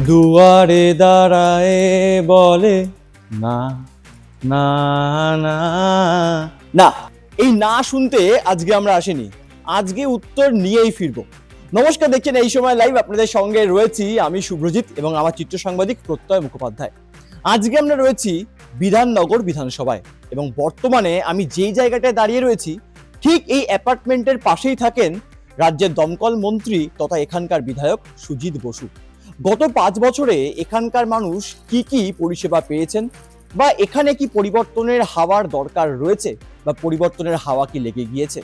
দুয়ারে দাঁড়ায় বলে না না না না। এই না শুনতে আজকে আমরা আসিনি, আজকে উত্তর নিয়েই ফিরবো। নমস্কার, দেখছেন এই সময় লাইভ। আপনাদের সঙ্গে রয়েছি আমি শুভ্রজিৎ এবং আমার চিত্র সাংবাদিক প্রত্যয় মুখোপাধ্যায়। আজকে আমরা রয়েছি বিধাননগর বিধানসভায় এবং বর্তমানে আমি যেই জায়গাটায় দাঁড়িয়ে রয়েছি ঠিক এই অ্যাপার্টমেন্টের পাশেই থাকেন রাজ্যের দমকল মন্ত্রী তথা এখানকার বিধায়ক সুজিত বসু। গত 5 বছরে এখানকার মানুষ কি কি পরিষেবা পেয়েছেন বা এখানে কি পরিবর্তনের হাওয়ার দরকার রয়েছে বা পরিবর্তনের হাওয়া কি লেগে গিয়েছে,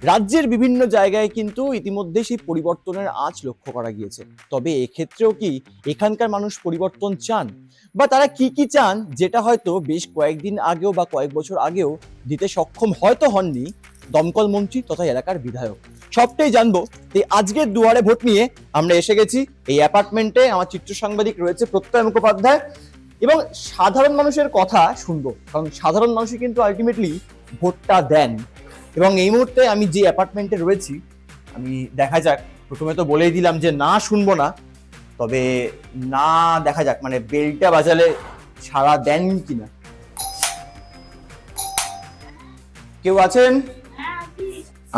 রাজ্যের বিভিন্ন জায়গায় কিন্তু ইতিমধ্যে সেই পরিবর্তনের আঁচ লক্ষ্য করা গিয়েছে। তবে এক্ষেত্রেও কি এখানকার মানুষ পরিবর্তন চান বা তারা কি কি চান, যেটা হয়তো বেশ কয়েকদিন আগেও বা কয়েক বছর আগেও দিতে সক্ষম হয়তো হননি দমকল মন্ত্রী তথা এলাকার বিধায়ক, সবটাই জানবো। তাই আজকের দুয়ারে ভোট নিয়ে আমরা এসে গেছি এই অ্যাপার্টমেন্টে। আমার চিত্র সাংবাদিক রয়েছে প্রত্যয় মুখোপাধ্যায় এবং সাধারণ মানুষের কথা শুনবো, কারণ সাধারণ মানুষই কিন্তু আলটিমেটলি ভোটটা দেন। এবং এই মুহূর্তে আমি যে অ্যাপার্টমেন্টে রয়েছি, আমি দেখা যাক, প্রথমে তো বলেই দিলাম যে না শুনবো না, তবে না দেখা যাক মানে বেলটা বাজালে সাড়া দেন কিনা। কেউ আছেন?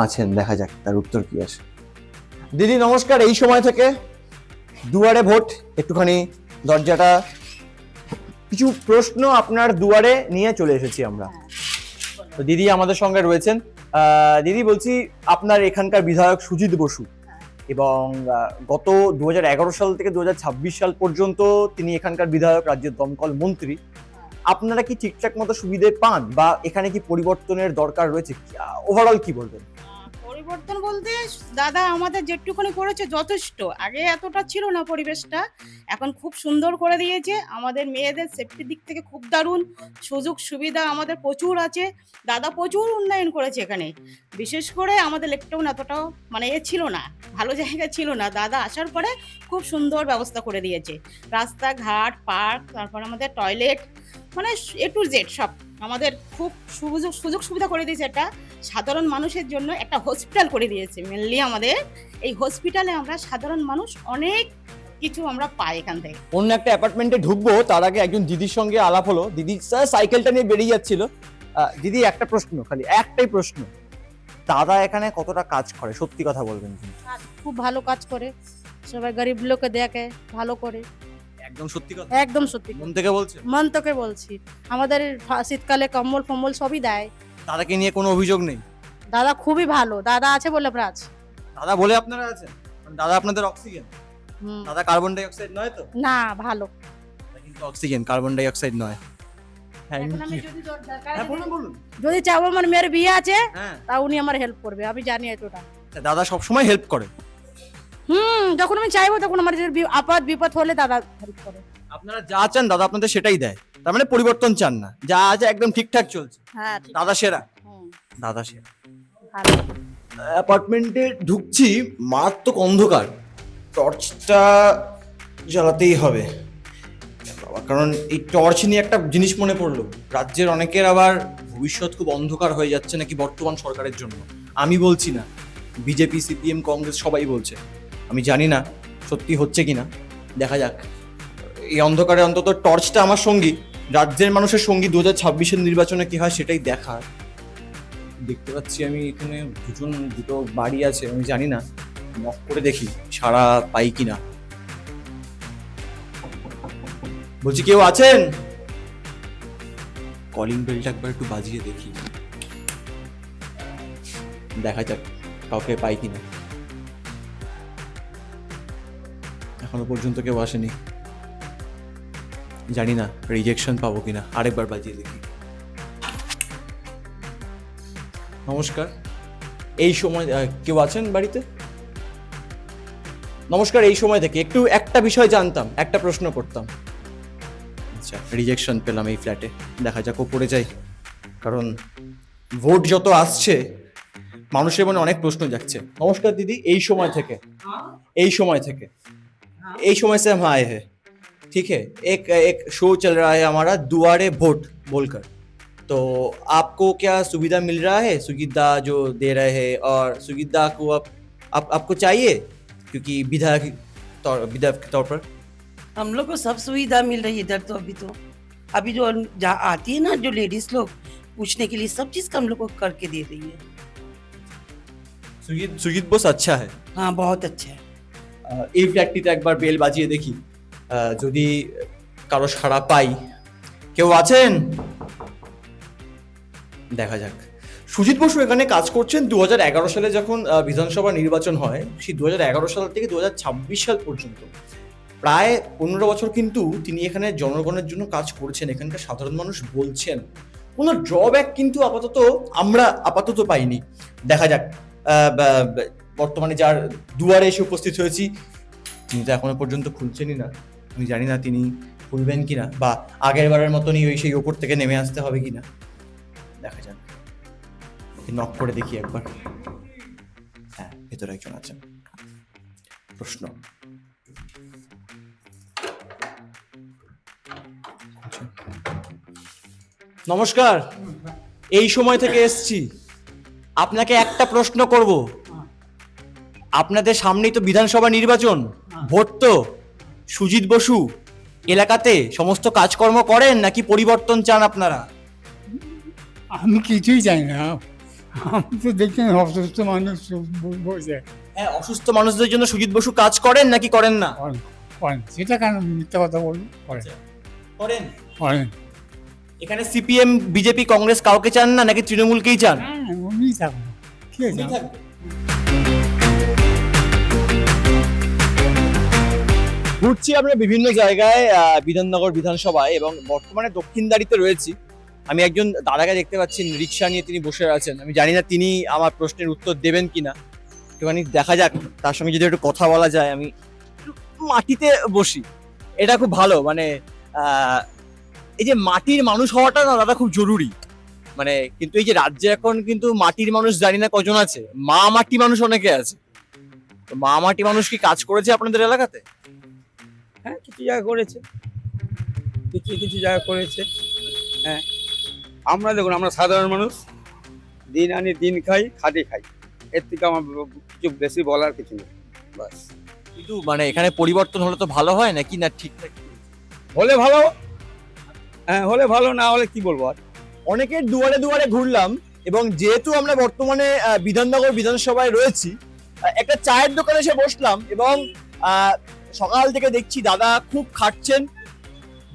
আছেন, দেখা যাক তার উত্তর কি আসে। দিদি নমস্কার, এই সময় থেকে দুয়ারে ভোট, একটুখানি দরজাটা, কিছু প্রশ্ন আপনার দুয়ারে নিয়ে চলে এসেছি আমরা। তো দিদি আমাদের সঙ্গে রয়েছেন। দিদি বলছি, আপনার এখানকার বিধায়ক সুজিত বসু এবং গত 2011 সাল থেকে 2026 সাল পর্যন্ত তিনি এখানকার বিধায়ক, রাজ্যের দমকল মন্ত্রী। আপনারা কি ঠিকঠাক মতো সুবিধে পান বা এখানে কি পরিবর্তনের দরকার রয়েছে? ওভারঅল কি বলবেন? পরিবর্তন বলতে দাদা আমাদের যেটুকুনি করেছে যথেষ্ট। আগে এতটা ছিল না পরিবেশটা, এখন খুব সুন্দর করে দিয়েছে। আমাদের মেয়েদের সেফটির দিক থেকে খুব দারুণ সুযোগ সুবিধা আমাদের প্রচুর আছে। দাদা প্রচুর উন্নয়ন করেছে এখানে। বিশেষ করে আমাদের লেকটাউন এতটাও মানে ছিল না, ভালো জায়গা ছিল না। দাদা আসার পরে খুব সুন্দর ব্যবস্থা করে দিয়েছে, রাস্তাঘাট, পার্ক, তারপর আমাদের টয়লেট, মানে এ টু জেড সব আমাদের খুব সুযোগ সুবিধা করে দিয়েছে। এটা সাধারণ মানুষের জন্য একটা হসপিটাল করে দিয়েছে। মেনলি আমাদের এই হসপিটালে আমরা সাধারণ মানুষ অনেক কিছু আমরা পাই এখান থেকে। অন্য একটা অ্যাপার্টমেন্টে ঢুকবো তার আগে একজন দিদির সঙ্গে আলাপ হলো। দিদি সাইকেলটা নিয়ে বেরিয়ে যাচ্ছিল। দিদি একটা প্রশ্ন, খালি একটাই প্রশ্ন, দাদা এখানে কতটা কাজ করে সত্যি কথা বলবেন? খুব ভালো কাজ করে, সবাই গরিব লোককে দেখে ভালো করে। একদম সত্যি কথা, একদম সত্যি, মন থেকে বলছে? মন থেকে বলছি। আমাদের শীতকালে কম্বল ফম্বল সবই দেয়। দাদাকে নিয়ে কোনো অভিযোগ নেই? দাদা খুবই ভালো, দাদা আছে বলে আমরা আছি। দাদা বলে আপনারা আছেন? দাদা আপনাদের অক্সিজেন, দাদা কার্বন ডাই অক্সাইড নয় তো? না, ভালো কিন্তু অক্সিজেন, কার্বন ডাই অক্সাইড নয়। যদি চাবো আমার মেয়ের বিয়ে আছে হ্যাঁ, তা উনি আমার হেল্প করবে, আমি জানি এতটা। দাদা সবসময় হেল্প করে? যখন আমি চাইবো তখন আমার আপদ বিপদ হলে দাদা হেল্প করে। আপনারা যা চান দাদা আপনাদের সেটাই দেয়, তার মানে পরিবর্তন চান না, যা আছে একদম ঠিকঠাক চলছে। হ্যাঁ, দাদা সেরা, দাদা সেরা। ভালো। অ্যাপার্টমেন্টে ঢুকছি, মারাত্মক অন্ধকার, টর্চটা জ্বালাতেই হবে কারণ এই টর্চ নিয়ে একটা জিনিস মনে পড়লো, রাজ্যের অনেকের আবার ভবিষ্যৎ খুব অন্ধকার হয়ে যাচ্ছে নাকি বর্তমান সরকারের জন্য। আমি বলছি না, বিজেপি, সিপিএম, কংগ্রেস সবাই বলছে। আমি জানি না সত্যি হচ্ছে কিনা, দেখা যাক। এই অন্ধকারে অন্তত টর্চটা আমার সঙ্গী, রাজ্যের মানুষের সঙ্গী 2026-এর নির্বাচনে কি হয় সেটাই দেখার। দেখতে পাচ্ছি আমি এখানে দুটো বাড়ি আছে, আমি জানি না, নক করে দেখি সারা পাই কিনা। বলছি কেউ আছেন? কলিং বেলটা একবার একটু বাজিয়ে দেখি, দেখা যাক কাউকে পাই কিনা। এখনো পর্যন্ত কেউ আসেনি, জানি না রিজেকশন পাবো কিনা। আরেকবার বাজিয়ে দেখি। নমস্কার, এই সময় কেউ আছেন বাড়িতে? নমস্কার, এই সময় থেকে একটু একটা বিষয় জানতাম, একটা প্রশ্ন করতাম। আচ্ছা, রিজেকশন পেলাম এই ফ্ল্যাটে, দেখা যাক ওপরে যাই, কারণ ভোট যত আসছে মানুষের মনে অনেক প্রশ্ন যাচ্ছে। নমস্কার দিদি, এই সময় থেকে से हम आए हैं, ठीक है। एक शो चल रहा है हमारा दुआरे वोट बोलकर, तो आपको क्या सुविधा मिल रहा है? सुविधा जो दे रहे हैं और सुविधा को आपको चाहिए, क्योंकि विधायक के तौर पर। हम लोग को सब सुविधा मिल रही है इधर तो अभी जो जहाँ आती है ना जो लेडीज लोग पूछने के लिए सब चीज का हम लोग को करके दे रही है। সুজিত বোস আচ্ছা है हाँ बहुत अच्छा है। এই ফ্ল্যাটটিতে একবার বেল বাজিয়ে দেখি যদি কারো সাড়া পাই। কেউ আছেন? দেখা যাক। সুজিত বসু এখানে কাজ করছেন 2011 সালে যখন বিধানসভা নির্বাচন হয়, সেই 2011 সাল থেকে 2026 সাল পর্যন্ত প্রায় 15 বছর কিন্তু তিনি এখানে জনগণের জন্য কাজ করছেন। এখানকার সাধারণ মানুষ বলছেন কোনো ড্রব্যাক কিন্তু আমরা আপাতত পাইনি। দেখা যাক। বর্তমানে যার দুয়ারে এসে উপস্থিত হয়েছি, তিনি তো এখনো পর্যন্ত খুলছেনই না। আমি জানি না তিনি খুলবেন কিনা, বা আগের বারের মতনই ওই সেই ওপর থেকে নেমে আসতে হবে কিনা। দেখা যাক, নক করে দেখি একবার। হ্যাঁ, ভেতরে একজন আছেন। প্রশ্ন। নমস্কার, এই সময় থেকে এসছি। আপনাকে একটা প্রশ্ন করব। আপনাদের সামনেই তো বিধানসভা নির্বাচন, ভোট তো। সুজিত বসু এলাকাতে সমস্ত কাজকর্ম করেন নাকি পরিবর্তন চান আপনারা? আমি কিছুই চাই না। আমি তো দেখছেন অসুস্থ মানুষ বসে হ্যাঁ, অসুস্থ মানুষদের জন্য সুজিত বসু কাজ করেন নাকি করেন না? করেন, সেটা কেন মিথ্যা কথা বলুন? করেন করেন। করেন। এখানে সিপিএম, বিজেপি, কংগ্রেস কাউকে চান না নাকি তৃণমূলকেই চান? হ্যাঁ, উনি থাকবেন। কি আছে? ঘুরছি আমরা বিভিন্ন জায়গায়, বিধাননগর বিধানসভায়, এবং বর্তমানে দক্ষিণদারিতে রয়েছি। আমি একজন দাদাকে দেখতে পাচ্ছি, রিক্সা নিয়ে তিনি বসে আছেন। আমি জানি না তিনি আমার প্রশ্নের উত্তর দেবেন কিনা, একটুখানি দেখা যাক। তার সঙ্গে যদি একটু কথা বলা যায়। আমি একটু মাটিতে বসি, এটা খুব ভালো। মানে এই যে মাটির মানুষ হওয়াটা না দাদা খুব জরুরি। মানে কিন্তু এই যে রাজ্যে এখন কিন্তু মাটির মানুষ জানি না কজন আছে, মা মাটি মানুষ অনেকে আছে। তো মা মাটি মানুষ কি কাজ করেছে আপনাদের এলাকাতে? হ্যাঁ, কিছু জায়গা করেছে, কিছু কিছু জায়গা করেছে। হ্যাঁ, আমরা দেখুন, আমরা সাধারণ মানুষ, দিন আনি দিন খাই, খাটে খাই। এর থেকে আমার কিছু বেশি বলার কিছু নেই, বাস। কিন্তু মানে এখানে পরিবর্তন হলে তো ভালো হয় নাকি না ঠিকঠাক? হলে ভালো, হ্যাঁ হলে ভালো, না হলে কি বলবো আর। অনেকের দুয়ারে দুয়ারে ঘুরলাম, এবং যেহেতু আমরা বর্তমানে বিধাননগর বিধানসভায় রয়েছি, একটা চায়ের দোকানে এসে বসলাম, এবং সকাল থেকে দেখছি দাদা খুব খাটছেন।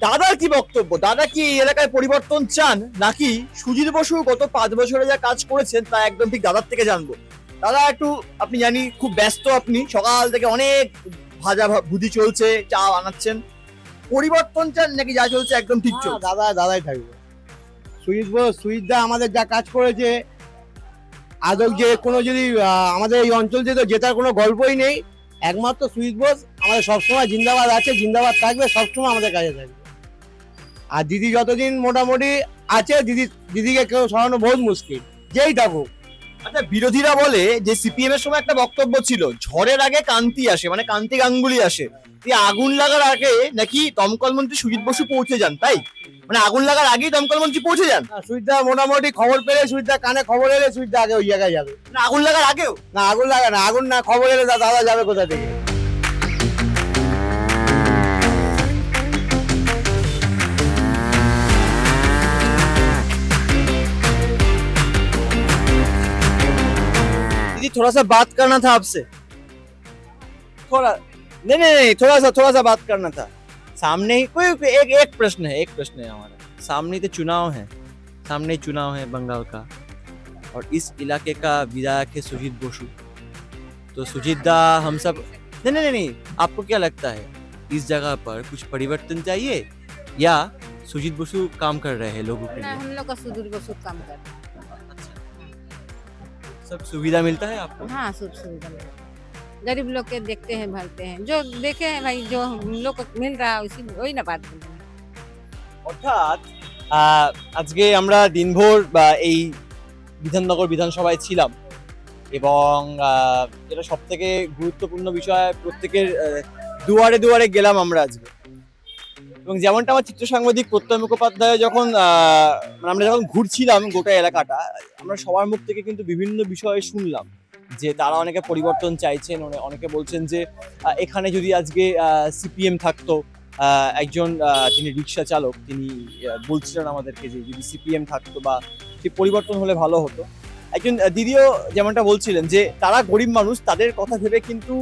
দাদার কি বক্তব্য? দাদা কি এই এলাকায় পরিবর্তন চান, নাকি সুজিত বসু গত 5 বছরে যা কাজ করেছেন তা একদম ঠিক দাদার থেকে জানবো। দাদা একটু, আপনি জানি খুব ব্যস্ত, আপনি সকাল থেকে অনেক ভাজা ভুজি চলছে, চা বানাচ্ছেন। পরিবর্তন চান নাকি যা চলছে একদম ঠিক চলছে? দাদাই থাকবে। সুইদা আমাদের যা কাজ করেছে, আদৌ যে কোনো যদি আমাদের এই অঞ্চল থেকে জেতার কোনো গল্পই নেই। একমাত্র সুইট বোস আমাদের সবসময় জিন্দাবাদ আছে, জিন্দাবাদ থাকবে, সবসময় আমাদের কাছে থাকবে। আর দিদি যতদিন মোটামুটি আছে, দিদিকে কেউ সরানো বহুত মুশকিল, যেই থাকুক। আচ্ছা, বিরোধীরা বলে যে সিপিএম এর সময় একটা বক্তব্য ছিল, ঝড়ের আগে কান্তি আসে, মানে কান্তি গাঙ্গুলি আসে। এই আগুন লাগার আগে নাকি দমকল মন্ত্রী সুজিত বসু পৌঁছে যান, তাই? মানে আগুন লাগার আগেই দমকল মন্ত্রী পৌঁছে যান? সুইটদা মোটামুটি খবর পেলে, সুইটদা কানে খবর এলে সুইটদা আগে ওই জায়গায় যাবে। না, আগুন লাগার আগেও? না, আগুন লাগা না, আগুন না খবর এলে দাদা যাবে কোথা থেকে? दीदी थोड़ा सा बात करना था आपसे, थोड़ा। नहीं, थोड़ा सा बात करना था। सामने ही कोई एक प्रश्न है हमारा। सामने तो चुनाव है बंगाल का, और इस इलाके का विधायक है सुजीत बसु। तो सुजीत दा हम सब नहीं, आपको क्या लगता है इस जगह पर कुछ परिवर्तन चाहिए, या सुजीत बसु काम कर रहे हैं लोगों के ना, लिए? हम लोग का सुधीर बसु काम कर रहे सब सुविधा मिलता है आपको? हैं। हाँ, सब सुविधा मिल रहा है। गरीब लोग के देखते हैं, भरते हैं, जो देखे हैं भाई, जो हम लोग को मिल रहा है उसी वही ना बात बोल रहे हैं। অর্থাৎ আজকে আমরা দিনভর এই বিধাননগর বিধানসভায় ছিলাম, এবং যেটা সব থেকে গুরুত্বপূর্ণ বিষয়, প্রত্যেকের দুয়ারে দুয়ারে গেলাম আমরা আজকে। এবং যেমনটা আমার চিত্র সাংবাদিক প্রত্যয় মুখোপাধ্যায় যখন মানে আমরা যখন ঘুরছিলাম গোটা এলাকাটা, আমরা সবার মুখ থেকে কিন্তু বিভিন্ন বিষয়ে শুনলাম যে তারা অনেকে পরিবর্তন চাইছেন। অনেকে বলছেন যে এখানে যদি আজকে সিপিএম থাকতো একজন তিনি রিক্সা চালক, তিনি বলছিলেন আমাদেরকে যে যদি সিপিএম থাকতো বা ঠিক পরিবর্তন হলে ভালো হতো। একজন দিদিও যেমনটা বলছিলেন যে তারা গরিব মানুষ, তাদের কথা ভেবে কিন্তু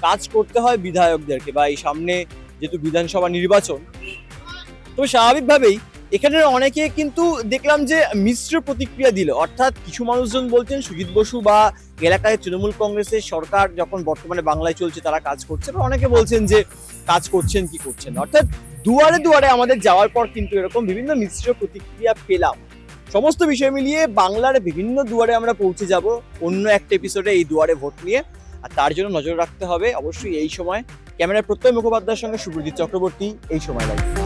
কাজ করতে হয় বিধায়কদেরকে, বা এই সামনে যেহেতু বিধানসভা নির্বাচন, তো স্বাভাবিকভাবেই এখানে অনেকে কিন্তু দেখলাম যে মিশ্র প্রতিক্রিয়া দিল। অর্থাৎ কিছু মানুষজন বলছেন সুজিত বসু বা এলাকায় তৃণমূল কংগ্রেসের সরকার যখন বর্তমানে বাংলায় চলছে তারা কাজ করছে, বা অনেকে বলছেন যে কাজ করছেন কি করছেন না। অর্থাৎ দুয়ারে দুয়ারে আমাদের যাওয়ার পর কিন্তু এরকম বিভিন্ন মিশ্র প্রতিক্রিয়া পেলাম। সমস্ত বিষয় মিলিয়ে বাংলার বিভিন্ন দুয়ারে আমরা পৌঁছে যাব অন্য একটা এপিসোডে এই দুয়ারে ভোট নিয়ে। আর তার জন্য নজর রাখতে হবে অবশ্যই এই সময়। ক্যামেরার প্রত্যয় মুখোপাধ্যায়ের সঙ্গে সুব্রজিৎ চক্রবর্তী, এই সময় লাইভ।